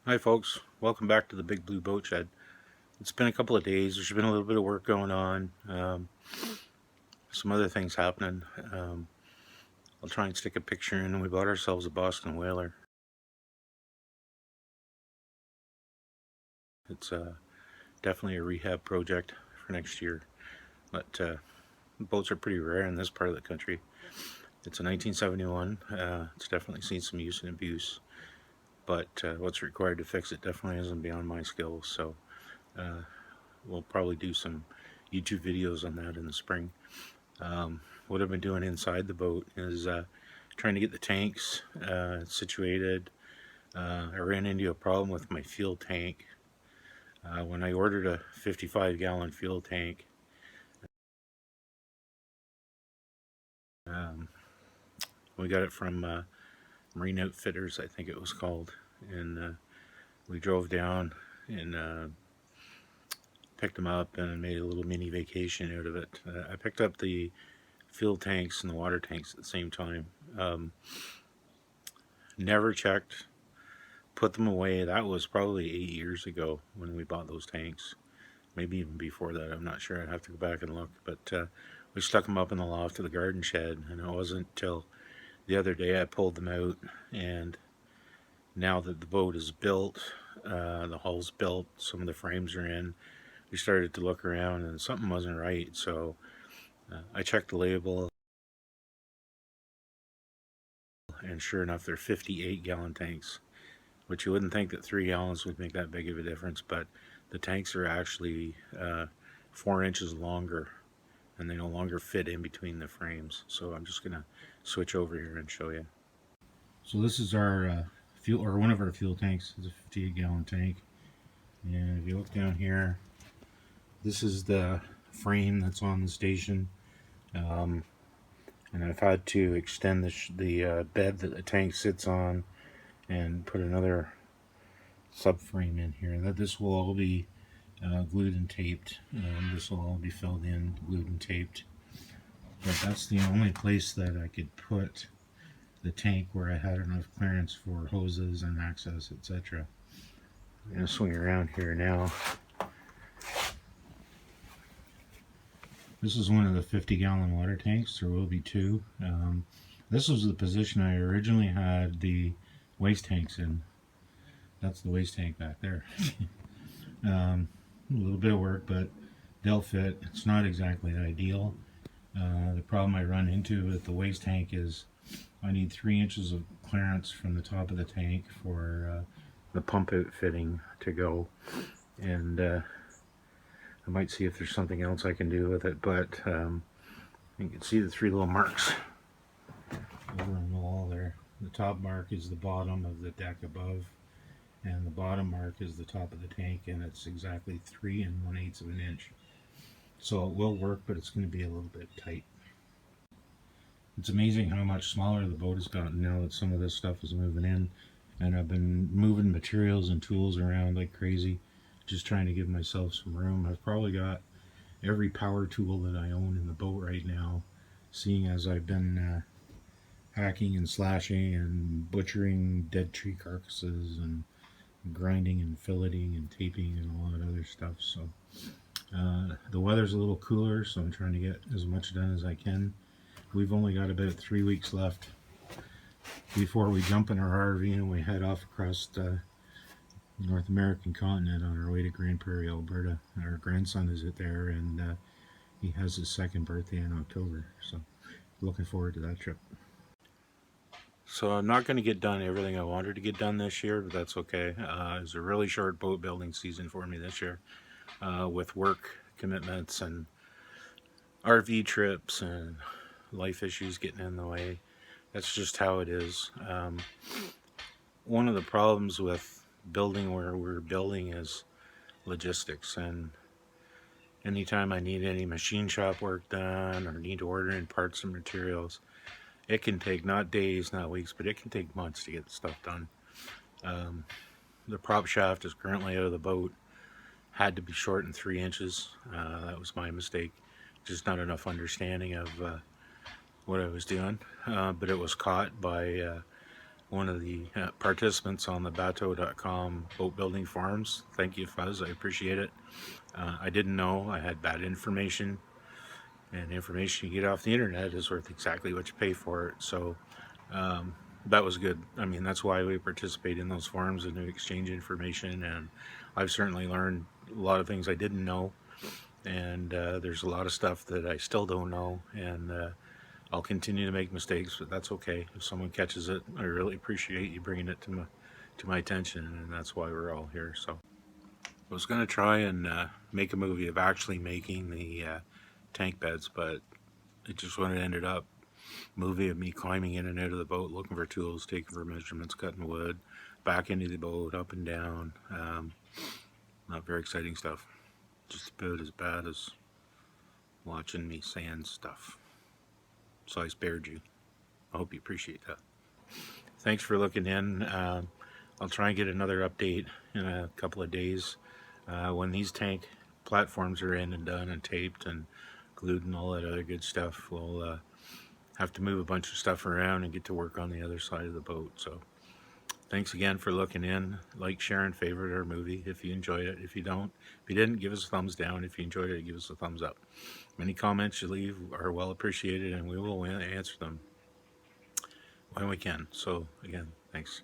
Hi folks, welcome back to the Big Blue Boat Shed. It's been a couple of days. There's been a little bit of work going on, some other things happening. I'll try and stick a picture in. We bought ourselves a Boston whaler. It's definitely a rehab project for next year, but boats are pretty rare in this part of the country. It's a 1971. It's definitely seen some use and abuse, but what's required to fix it definitely isn't beyond my skills, so we'll probably do some YouTube videos on that in the spring. What I've been doing inside the boat is trying to get the tanks situated. I ran into a problem with my fuel tank. When I ordered a 55-gallon fuel tank, we got it from Marine Outfitters, I think it was called, and we drove down and picked them up and made a little mini vacation out of it. I picked up the fuel tanks and the water tanks at the same time. Never checked, put them away. That was probably 8 years ago when we bought those tanks. Maybe even before that, I'm not sure. I'd have to go back and look. But we stuck them up in the loft of the garden shed, and it wasn't until the other day I pulled them out. And now that the boat is built, the hull's built, some of the frames are in, we started to look around and something wasn't right. So I checked the label, and sure enough, they're 58-gallon tanks, which you wouldn't think that 3 gallons would make that big of a difference, but the tanks are actually 4 inches longer, and they no longer fit in between the frames. So I'm just gonna switch over here and show you. So this is our fuel, or one of our fuel tanks. It's a 58-gallon tank, and if you look down here, this is the frame that's on the station. And I've had to extend the bed that the tank sits on and put another subframe in here. That this will all be glued and taped. This will all be filled in, glued and taped. But that's the only place that I could put the tank where I had enough clearance for hoses and access, etc. I'm going to swing around here now. This is one of the 50-gallon water tanks. There will be two. This was the position I originally had the waste tanks in. That's the waste tank back there. A little bit of work, but they'll fit. It's not exactly ideal. The problem I run into with the waste tank is I need 3 inches of clearance from the top of the tank for the pump out fitting to go. And I might see if there's something else I can do with it, but you can see the 3 little marks over on the wall there. The top mark is the bottom of the deck above, and the bottom mark is the top of the tank, and it's exactly 3 1/8 of an inch. So it will work, but it's going to be a little bit tight. It's amazing how much smaller the boat has gotten now that some of this stuff is moving in, and I've been moving materials and tools around like crazy, just trying to give myself some room. I've probably got every power tool that I own in the boat right now, seeing as I've been hacking and slashing and butchering dead tree carcasses and grinding and filleting and taping and all that other stuff. So the weather's a little cooler, so I'm trying to get as much done as I can. We've only got about 3 weeks left before we jump in our RV and we head off across the North American continent on our way to Grand Prairie, Alberta. Our grandson is there, and he has his 2nd birthday in October, so looking forward to that trip. So I'm not going to get done everything I wanted to get done this year, but that's okay. It's a really short boat building season for me this year, with work commitments and RV trips and life issues getting in the way. That's just how it is. One of the problems with building where we're building is logistics, and anytime I need any machine shop work done or need to order in parts and materials, it can take not days, not weeks, but it can take months to get stuff done. The prop shaft is currently out of the boat. Had to be shortened 3 inches. That was my mistake. Just not enough understanding of what I was doing. But it was caught by one of the participants on the bateau.com boat building forums. Thank you, Fuzz. I appreciate it. I didn't know I had bad information, and the information you get off the internet is worth exactly what you pay for it. So that was good. I mean, that's why we participate in those forums and we exchange information, and I've certainly learned a lot of things I didn't know, and there's a lot of stuff that I still don't know, and I'll continue to make mistakes, but that's okay. If someone catches it, I really appreciate you bringing it to my attention, and that's why we're all here. So I was going to try and make a movie of actually making the tank beds, but it just would have ended up movie of me climbing in and out of the boat, looking for tools, taking for measurements, cutting wood, back into the boat, up and down. Not very exciting stuff. Just about as bad as watching me sand stuff. So I spared you. I hope you appreciate that. Thanks for looking in. I'll try and get another update in a couple of days. When these tank platforms are in and done and taped and glued and all that other good stuff, we'll have to move a bunch of stuff around and get to work on the other side of the boat. So thanks again for looking in. Like, share, and favorite our movie if you enjoyed it. If you didn't, give us a thumbs down. If you enjoyed it, give us a thumbs up. Any comments you leave are well appreciated, and we will answer them when we can. So again, thanks.